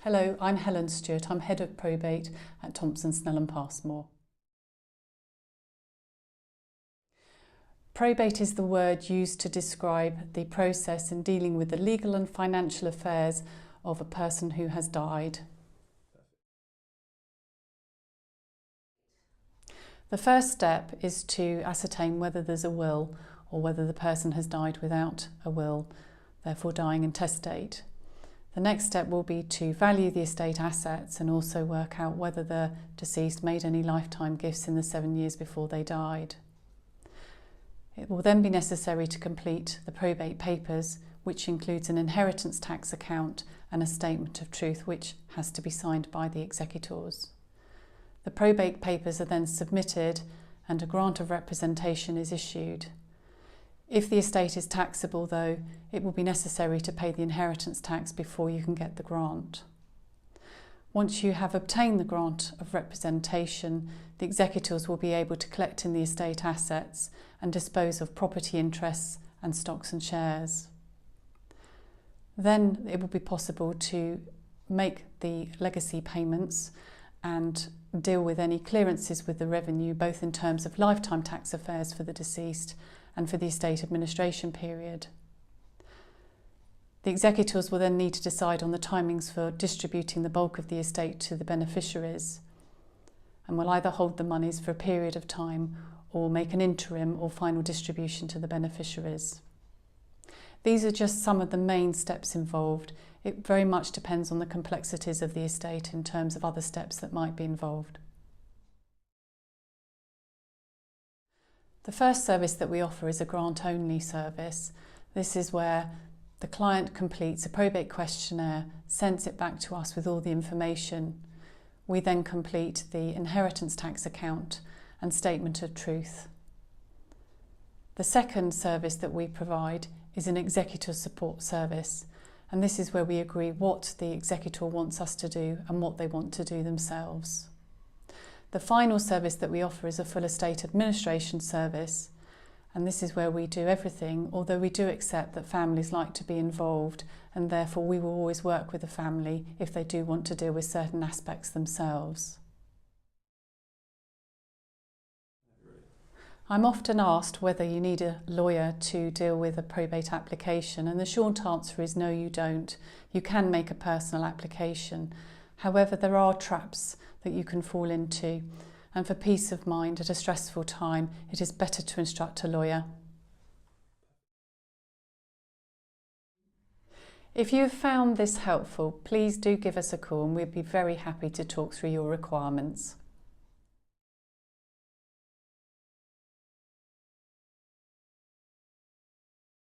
Hello, I'm Helen Stewart. I'm Head of Probate at Thomson Snell Passmore. Probate is the word used to describe the process in dealing with the legal and financial affairs of a person who has died. The first step is to ascertain whether there's a will or whether the person has died without a will, therefore dying intestate. The next step will be to value the estate assets and also work out whether the deceased made any lifetime gifts in the 7 years before they died. It will then be necessary to complete the probate papers, which includes an inheritance tax account and a statement of truth, which has to be signed by the executors. The probate papers are then submitted and a grant of representation is issued. If the estate is taxable, though, it will be necessary to pay the inheritance tax before you can get the grant. Once you have obtained the grant of representation, the executors will be able to collect in the estate assets and dispose of property interests and stocks and shares. Then it will be possible to make the legacy payments and deal with any clearances with the revenue, both in terms of lifetime tax affairs for the deceased and for the estate administration period. The executors will then need to decide on the timings for distributing the bulk of the estate to the beneficiaries, and will either hold the monies for a period of time or make an interim or final distribution to the beneficiaries. These are just some of the main steps involved. It very much depends on the complexities of the estate in terms of other steps that might be involved. The first service that we offer is a grant-only service. This is where the client completes a probate questionnaire, sends it back to us with all the information. We then complete the inheritance tax account and statement of truth. The second service that we provide is an executor support service, and this is where we agree what the executor wants us to do and what they want to do themselves. The final service that we offer is a full estate administration service, and this is where we do everything, although we do accept that families like to be involved, and therefore we will always work with the family if they do want to deal with certain aspects themselves. I'm often asked whether you need a lawyer to deal with a probate application, and the short answer is no, you don't. You can make a personal application. However, there are traps that you can fall into, and for peace of mind at a stressful time, it is better to instruct a lawyer. If you have found this helpful, please do give us a call and we'd be very happy to talk through your requirements.